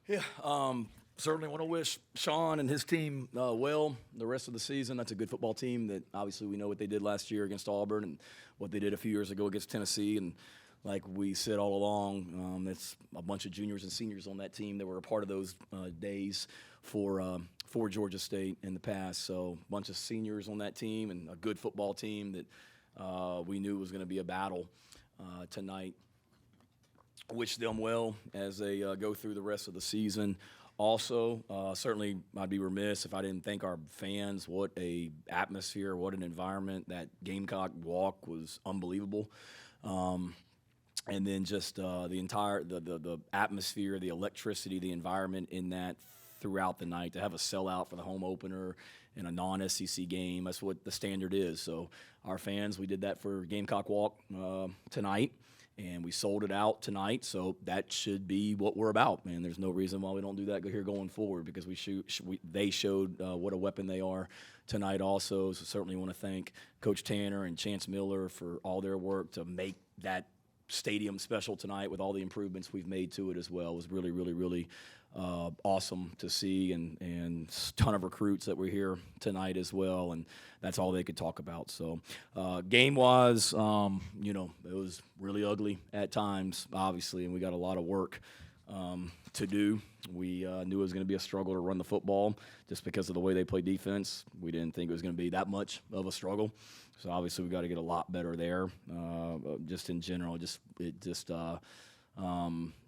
Yeah, certainly want to wish Sean and his team well the rest of the season. That's a good football team that obviously we know what they did last year against Auburn and what they did a few years ago against Tennessee. And like we said all along, it's a bunch of juniors and seniors on that team that were a part of those days for Georgia State in the past. So a bunch of seniors on that team and a good football team that we knew was going to be a battle tonight. Wish them well as they go through the rest of the season. Also, certainly I'd be remiss if I didn't thank our fans. What a atmosphere, what an environment. That Gamecock walk was unbelievable. And then just the entire the atmosphere, the electricity, the environment in that throughout the night. To have a sellout for the home opener in a non-SEC game, that's what the standard is. So our fans, we did that for Gamecock Walk tonight. And we sold it out tonight, so that should be what we're about, man. There's no reason why we don't do that here going forward because they showed what a weapon they are tonight also. So certainly want to thank Coach Tanner and Chance Miller for all their work to make that stadium special tonight with all the improvements we've made to it as well. It was really, really, really awesome to see, and ton of recruits that were here tonight as well, and that's all they could talk about. So game-wise, it was really ugly at times, obviously, and we got a lot of work to do. We knew it was going to be a struggle to run the football just because of the way they play defense. We didn't think it was going to be that much of a struggle. So obviously we got to get a lot better there. Just in general,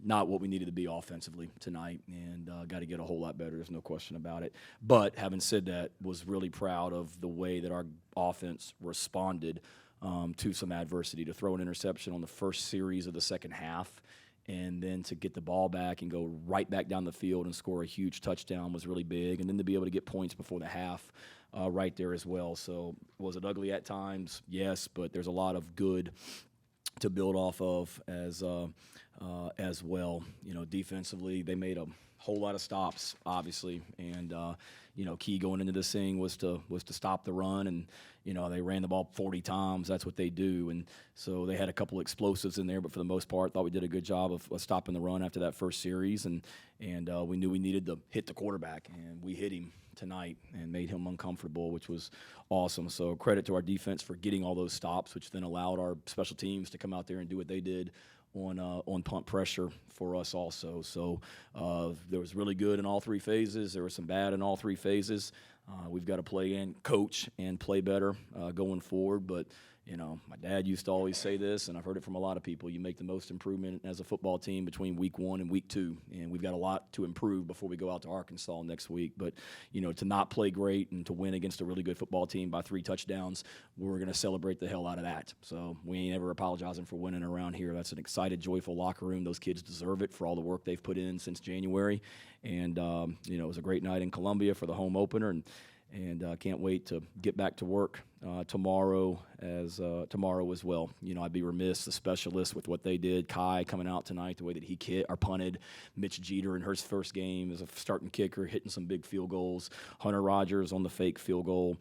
not what we needed to be offensively tonight, and got to get a whole lot better. There's no question about it. But having said that, was really proud of the way that our offense responded to some adversity. To throw an interception on the first series of the second half, and then to get the ball back and go right back down the field and score a huge touchdown was really big. And then to be able to get points before the half right there as well. So was it ugly at times? Yes, but there's a lot of good to build off of as well. Defensively, they made a whole lot of stops, obviously, and key going into this thing was to stop the run, and they ran the ball 40 times. That's what they do, and so they had a couple explosives in there, but for the most part, thought we did a good job of stopping the run after that first series, and we knew we needed to hit the quarterback, and we hit him tonight and made him uncomfortable, which was awesome. So credit to our defense for getting all those stops, which then allowed our special teams to come out there and do what they did on punt pressure for us also. So there was really good in all three phases. There was some bad in all three phases. We've got to play and coach and play better going forward. But, my dad used to always say this, and I've heard it from a lot of people. You make the most improvement as a football team between week 1 and week 2. And we've got a lot to improve before we go out to Arkansas next week. But, to not play great and to win against a really good football team by 3 touchdowns, we're going to celebrate the hell out of that. So we ain't ever apologizing for winning around here. That's an excited, joyful locker room. Those kids deserve it for all the work they've put in since January. And, it was a great night in Columbia for the home opener. And can't wait to get back to work tomorrow as well. I'd be remiss, the specialists, with what they did. Kai coming out tonight, the way that he punted. Mitch Jeter in his first game as a starting kicker, hitting some big field goals. Hunter Rogers on the fake field goal,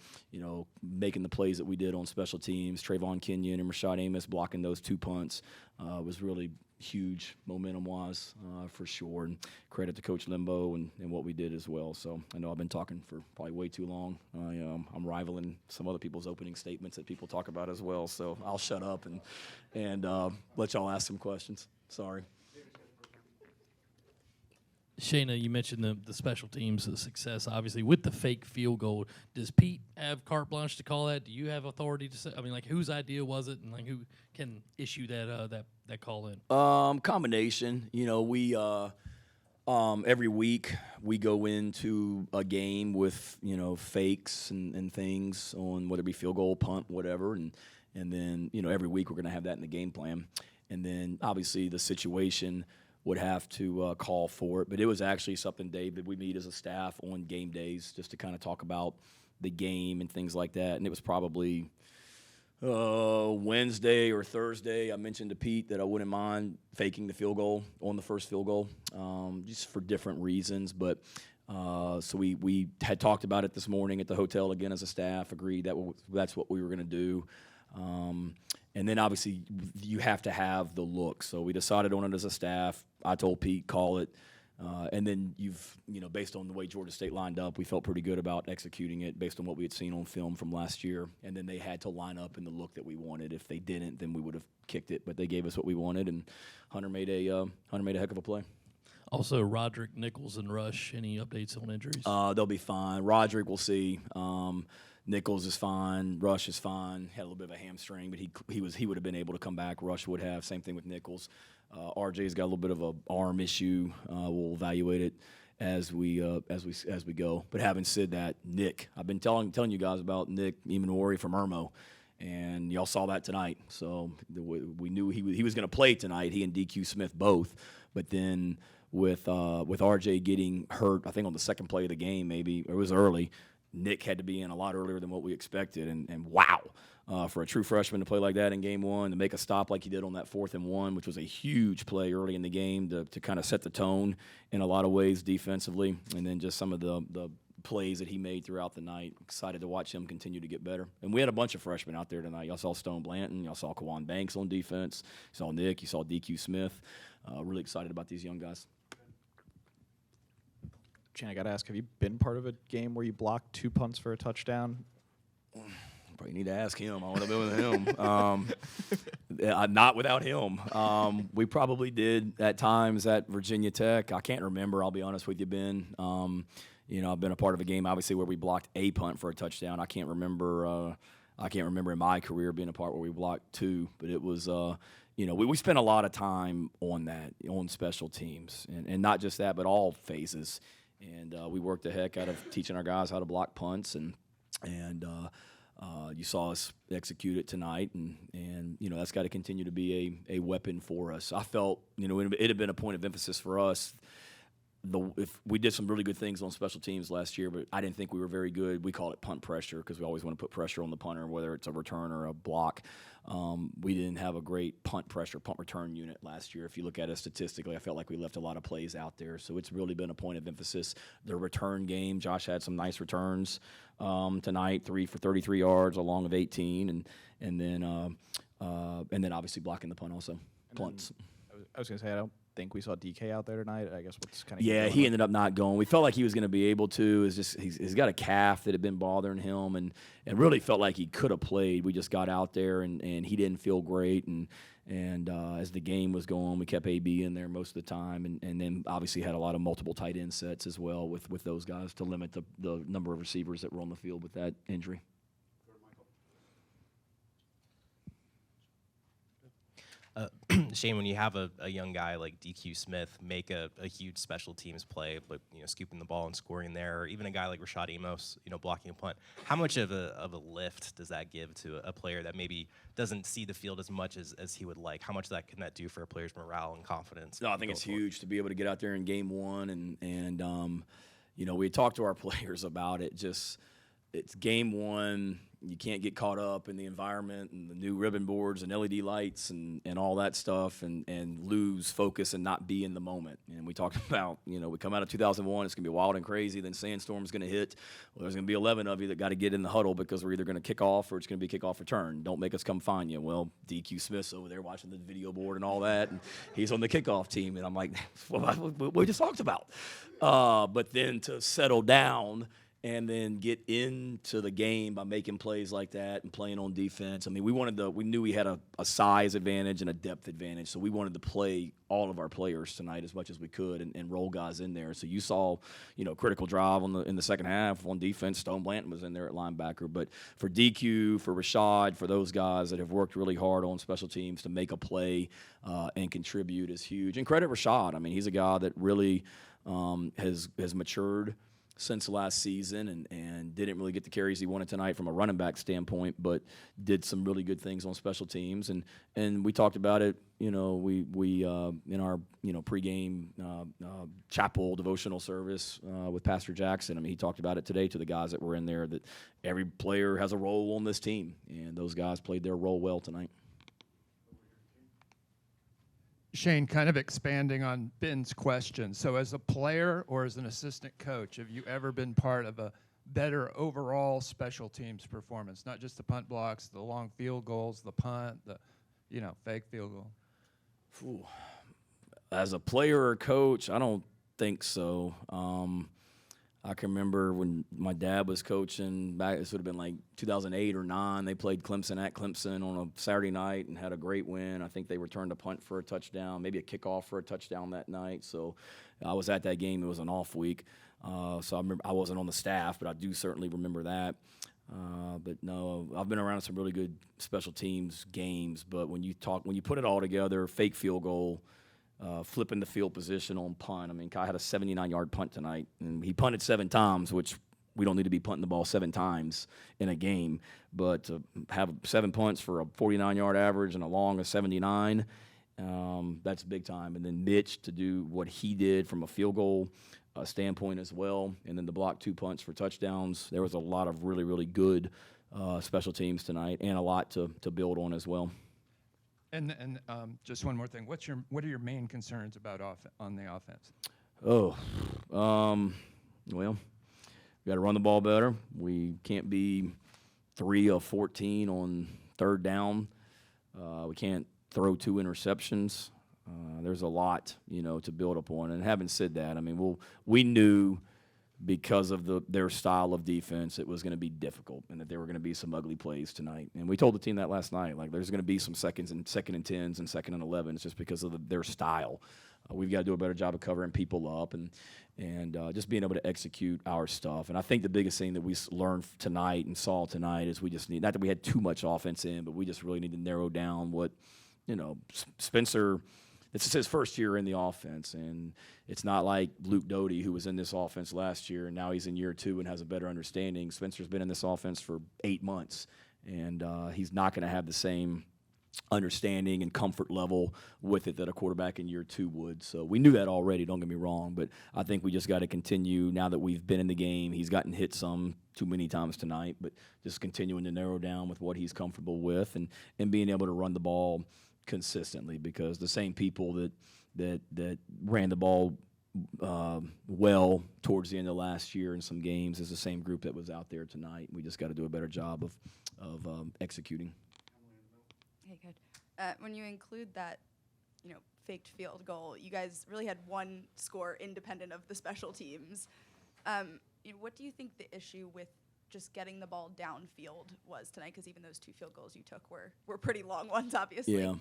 making the plays that we did on special teams. Trayvon Kenyon and Rashad Amos blocking those 2 punts was really huge momentum-wise for sure, and credit to Coach Limbo and what we did as well. So I know I've been talking for probably way too long. I'm rivaling some other people's opening statements that people talk about as well, so I'll shut up and let y'all ask some questions. Sorry. Shayna, you mentioned the special teams, the success, obviously, with the fake field goal. Does Pete have carte blanche to call that? Do you have authority to say? I mean, whose idea was it, and who can issue that call in? Combination. We every week we go into a game with fakes and things on whether it be field goal, punt, whatever, and then every week we're going to have that in the game plan, and then obviously the situation would have to call for it. But it was actually something, Dave, that we meet as a staff on game days just to kind of talk about the game and things like that. And it was probably Wednesday or Thursday. I mentioned to Pete that I wouldn't mind faking the field goal on the first field goal just for different reasons. But so we had talked about it this morning at the hotel again as a staff, agreed that that's what we were going to do. And then obviously you have to have the look. So we decided on it as a staff. I told Pete, call it. And then based on the way Georgia State lined up, we felt pretty good about executing it based on what we had seen on film from last year. And then they had to line up in the look that we wanted. If they didn't, then we would have kicked it. But they gave us what we wanted, and Hunter made a heck of a play. Also, Roderick, Nichols, and Rush. Any updates on injuries? They'll be fine. Roderick, we'll see. Nichols is fine. Rush is fine. Had a little bit of a hamstring, but he would have been able to come back. Rush would have. Same thing with Nichols. RJ's got a little bit of an arm issue. We'll evaluate it as we go. But having said that, Nick, I've been telling you guys about Nick Imanori from Irmo, and y'all saw that tonight. So we knew he was going to play tonight. He and DQ Smith both. But then with RJ getting hurt, I think on the second play of the game, maybe it was early. Nick had to be in a lot earlier than what we expected, and wow, for a true freshman to play like that in game one, to make a stop like he did on that 4th and 1, which was a huge play early in the game to kind of set the tone in a lot of ways defensively, and then just some of the plays that he made throughout the night. Excited to watch him continue to get better. And we had a bunch of freshmen out there tonight. Y'all saw Stone Blanton. Y'all saw Kawan Banks on defense. You saw Nick. You saw DQ Smith. Really excited about these young guys. Shane, I got to ask, have you been part of a game where you blocked 2 punts for a touchdown? Probably need to ask him. I want to be with him. Not without him. We probably did at times at Virginia Tech. I can't remember, I'll be honest with you, Ben. I've been a part of a game, obviously, where we blocked a punt for a touchdown. I can't remember in my career being a part where we blocked 2, but it was we spent a lot of time on that, on special teams, and not just that, but all phases. And we worked the heck out of teaching our guys how to block punts, and you saw us execute it tonight, and that's got to continue to be a weapon for us. I felt it had been a point of emphasis for us. If we did some really good things on special teams last year, but I didn't think we were very good. We call it punt pressure because we always want to put pressure on the punter, whether it's a return or a block. We didn't have a great punt return unit last year. If you look at it statistically, I felt like we left a lot of plays out there. So it's really been a point of emphasis. The return game, Josh had some nice returns tonight, 3 for 33 yards, a long of 18, and then obviously blocking the punt also. Punts. I was going to say, I don't think we saw DK out there tonight. I guess what's kind of he ended up not going. We felt like he was going to be able to. It's just he's got a calf that had been bothering him, and really felt like he could have played. We just got out there and he didn't feel great, and as the game was going, we kept AB in there most of the time, and then obviously had a lot of multiple tight end sets as well with those guys to limit the number of receivers that were on the field with that injury. Shane, when you have a young guy like DQ Smith make a huge special teams play, but scooping the ball and scoring there, or even a guy like Rashad Amos, blocking a punt, how much of a lift does that give to a player that maybe doesn't see the field as much as he would like? How much can that do for a player's morale and confidence? No, I think it's huge to be able to get out there in game one, and we talked to our players about it. It's game one. You can't get caught up in the environment and the new ribbon boards and LED lights and all that stuff and lose focus and not be in the moment. And we talked about, we come out of 2001, it's going to be wild and crazy, then sandstorm's going to hit. Well, there's going to be 11 of you that got to get in the huddle because we're either going to kick off or it's going to be kickoff return. Don't make us come find you. Well, DQ Smith's over there watching the video board and all that, and he's on the kickoff team. And I'm like, what we just talked about. But then to settle down and then get into the game by making plays like that and playing on defense. I mean, we knew we had a size advantage and a depth advantage, so we wanted to play all of our players tonight as much as we could and roll guys in there. So you saw, critical drive in the second half on defense. Stone Blanton was in there at linebacker. But for DQ, for Rashad, for those guys that have worked really hard on special teams to make a play and contribute is huge. And credit Rashad. I mean, he's a guy that really has matured since last season and didn't really get the carries he wanted tonight from a running back standpoint, but did some really good things on special teams. And we talked about it, we in our, pregame chapel devotional service with Pastor Jackson. I mean, he talked about it today to the guys that were in there, that every player has a role on this team, and those guys played their role well tonight. Shane, kind of expanding on Ben's question. So as a player or as an assistant coach, have you ever been part of a better overall special teams performance? Not just the punt blocks, the long field goals, the punt, the fake field goal. As a player or coach, I don't think so. I can remember when my dad was coaching back. This would have been like 2008 or 9. They played Clemson at Clemson on a Saturday night and had a great win. I think they returned a punt for a touchdown, maybe a kickoff for a touchdown that night. So I was at that game. It was an off week, so I remember I wasn't on the staff, but I do certainly remember that. But no, I've been around some really good special teams games. But when you put it all together, fake field goal. Flipping the field position on punt. I mean, Kai had a 79-yard punt tonight, and he punted 7 times, which we don't need to be punting the ball 7 times in a game. But to have 7 punts for a 49-yard average and a long of 79, that's big time. And then Mitch to do what he did from a field goal standpoint as well, and then to block 2 punts for touchdowns. There was a lot of really, really good special teams tonight, and a lot to build on as well. And just one more thing. What are your main concerns about on the offense? Well, we got to run the ball better. We can't be 3 of 14 on 3rd down. We can't throw 2 interceptions. There's a lot, to build upon. And having said that, I mean, we knew because of their style of defense, it was going to be difficult, and that there were going to be some ugly plays tonight. And we told the team that last night, like there's going to be some second and 10s and 2nd and 11s just because of their style. We've got to do a better job of covering people up and just being able to execute our stuff. And I think the biggest thing that we learned tonight and saw tonight is we just need, not that we had too much offense in, but we just really need to narrow down what, Spencer. It's his first year in the offense, and it's not like Luke Doty, who was in this offense last year, and now he's in year 2 and has a better understanding. Spencer's been in this offense for 8 months, and he's not going to have the same understanding and comfort level with it that a quarterback in year 2 would. So we knew that already, don't get me wrong, but I think we just got to continue now that we've been in the game. He's gotten hit some too many times tonight, but just continuing to narrow down with what he's comfortable with and being able to run the ball consistently, because the same people that ran the ball well towards the end of last year in some games is the same group that was out there tonight. We just got to do a better job of executing. Okay, good. When you include that, faked field goal, you guys really had one score independent of the special teams. What do you think the issue with just getting the ball downfield was tonight? Because even those 2 field goals you took were pretty long ones, obviously. Yeah.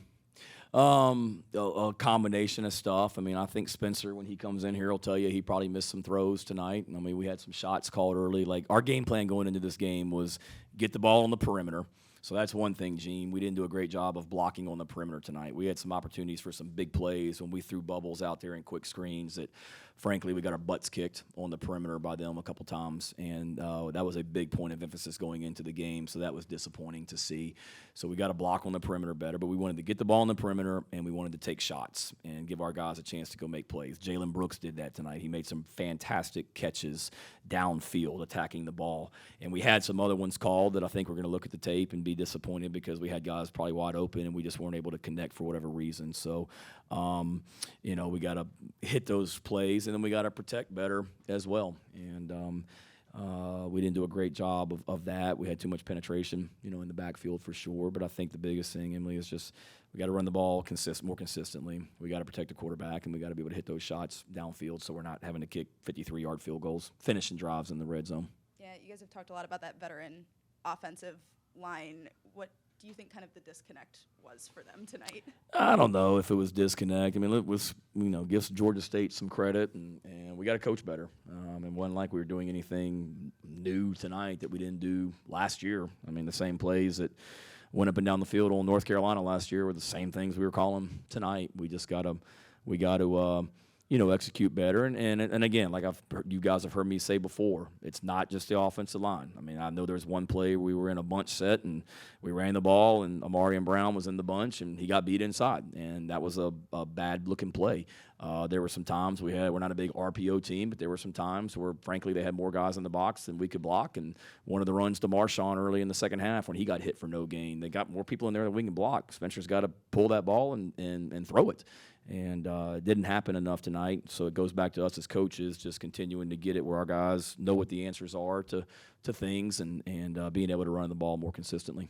A combination of stuff. I mean, I think Spencer, when he comes in here, will tell you he probably missed some throws tonight. I mean, we had some shots called early. Like, our game plan going into this game was get the ball on the perimeter. So that's one thing, Gene. We didn't do a great job of blocking on the perimeter tonight. We had some opportunities for some big plays when we threw bubbles out there in quick screens that, frankly, we got our butts kicked on the perimeter by them a couple times. And that was a big point of emphasis going into the game, so that was disappointing to see. So we got to block on the perimeter better, but we wanted to get the ball on the perimeter, and we wanted to take shots and give our guys a chance to go make plays. Jalen Brooks did that tonight. He made some fantastic catches downfield attacking the ball. And we had some other ones called that I think we're going to look at the tape and be disappointed because we had guys probably wide open and we just weren't able to connect for whatever reason. So, we got to hit those plays, and then we got to protect better as well. And we didn't do a great job of that. We had too much penetration, in the backfield for sure. But I think the biggest thing, Emily, is just we got to run the ball more consistently. We got to protect the quarterback, and we got to be able to hit those shots downfield so we're not having to kick 53-yard field goals, finishing drives in the red zone. Yeah, you guys have talked a lot about that veteran offensive line. What do you think kind of the disconnect was for them tonight? I don't know if it was disconnect. I mean, it was, gives Georgia State some credit, and we got to coach better. It wasn't like we were doing anything new tonight that we didn't do last year. I mean, the same plays that went up and down the field on North Carolina last year were the same things we were calling tonight. We got to execute better. And again, like you guys have heard me say before, it's not just the offensive line. I mean, I know there's one play we were in a bunch set and we ran the ball and Amari Brown was in the bunch and he got beat inside. And that was a bad-looking play. There were some times we're not a big RPO team, but there were some times where, frankly, they had more guys in the box than we could block. And one of the runs to Marshawn early in the second half when he got hit for no gain, they got more people in there than we can block. Spencer's got to pull that ball and throw it. And it didn't happen enough tonight, so it goes back to us as coaches just continuing to get it where our guys know what the answers are to things and being able to run the ball more consistently.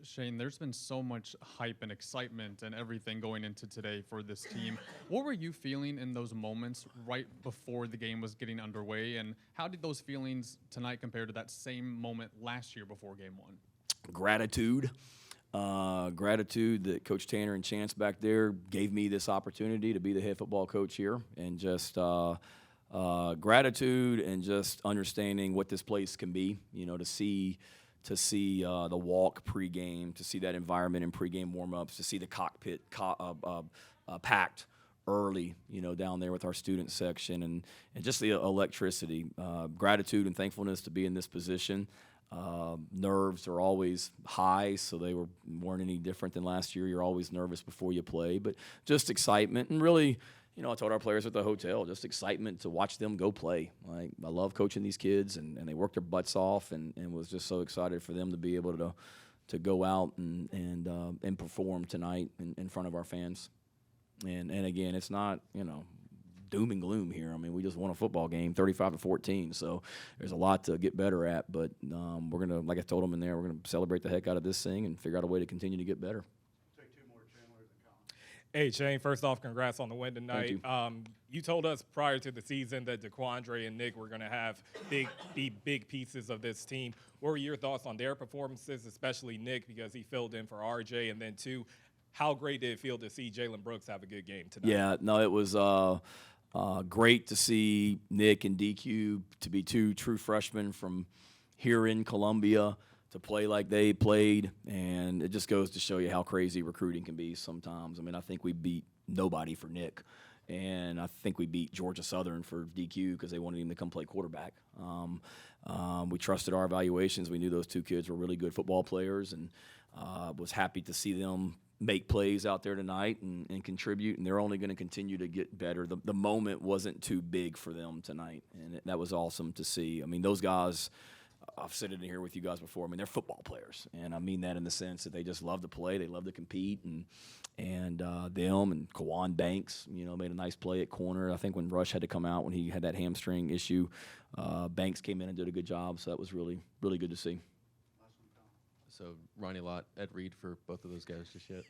Shane, there's been so much hype and excitement and everything going into today for this team. What were you feeling in those moments right before the game was getting underway, and how did those feelings tonight compare to that same moment last year before Game 1? Gratitude. Gratitude that Coach Tanner and Chance back there gave me this opportunity to be the head football coach here, and just gratitude and just understanding what this place can be. To see the walk pregame, to see that environment in pregame warmups, to see the cockpit packed early, down there with our student section, and just the electricity. Gratitude and thankfulness to be in this position. Nerves are always high, so they weren't any different than last year. You're always nervous before you play, but just excitement and really. I told our players at the hotel, just excitement to watch them go play. Like, I love coaching these kids, and they work their butts off, and was just so excited for them to be able to go out and perform tonight in front of our fans. And again, it's not, doom and gloom here. I mean, we just won a football game, 35-14, so there's a lot to get better at. But we're going to, like I told them in there, we're going to celebrate the heck out of this thing and figure out a way to continue to get better. Hey, Shane, first off, congrats on the win tonight. You told us prior to the season that DeQuandre and Nick were going to be big pieces of this team. What were your thoughts on their performances, especially Nick, because he filled in for RJ? And then, two, how great did it feel to see Jalen Brooks have a good game tonight? Yeah, no, it was great to see Nick and DQ to be two true freshmen from here in Columbia to play like they played, and it just goes to show you how crazy recruiting can be sometimes. I mean, I think we beat nobody for Nick, and I think we beat Georgia Southern for DQ because they wanted him to come play quarterback. We trusted our evaluations. We knew those two kids were really good football players, and was happy to see them make plays out there tonight and contribute, and they're only going to continue to get better. The moment wasn't too big for them tonight, and that was awesome to see. I mean, those guys – I've said it in here with you guys before. I mean, they're football players, and I mean that in the sense that they just love to play, they love to compete, and them and Kawan Banks, made a nice play at corner. I think when Rush had to come out when he had that hamstring issue, Banks came in and did a good job. So that was really, really good to see. So Ronnie Lott, Ed Reed for both of those guys just yet.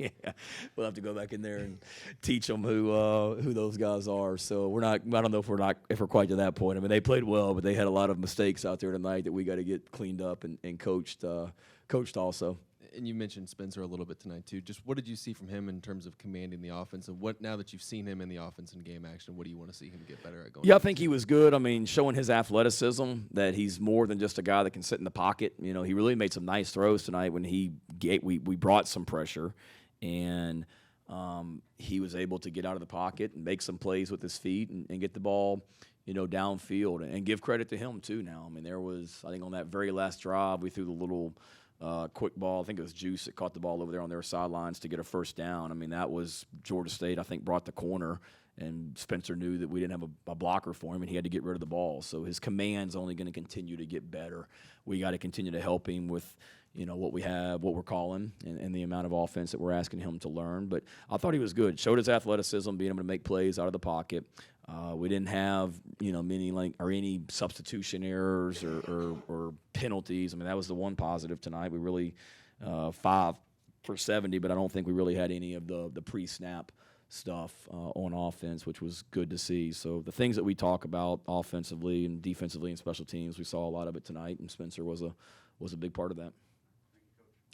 Yeah, we'll have to go back in there and teach them who those guys are. So we're not. I don't know if we're quite to that point. I mean, they played well, but they had a lot of mistakes out there tonight that we got to get cleaned up and coached also. And you mentioned Spencer a little bit tonight too. Just what did you see from him in terms of commanding the offense, and what now that you've seen him in the offense in game action, what do you want to see him get better at going? Yeah, I think he was good. I mean, showing his athleticism, that he's more than just a guy that can sit in the pocket. He really made some nice throws tonight when we brought some pressure. And he was able to get out of the pocket and make some plays with his feet and get the ball, downfield. And give credit to him, too, now. I mean, there was, I think on that very last drive, we threw the little quick ball. I think it was Juice that caught the ball over there on their sidelines to get a first down. I mean, that was Georgia State, I think, brought the corner. And Spencer knew that we didn't have a blocker for him, and he had to get rid of the ball. So his command's only going to continue to get better. We got to continue to help him with what we have, what we're calling, and the amount of offense that we're asking him to learn. But I thought he was good. Showed his athleticism, being able to make plays out of the pocket. We didn't have, any substitution errors or penalties. I mean, that was the one positive tonight. We really 5 for 70, but I don't think we really had any of the pre-snap stuff on offense, which was good to see. So the things that we talk about offensively and defensively and special teams, we saw a lot of it tonight, and Spencer was a big part of that.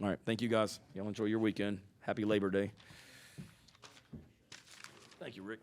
All right, thank you, guys. Y'all enjoy your weekend. Happy Labor Day. Thank you, Rick.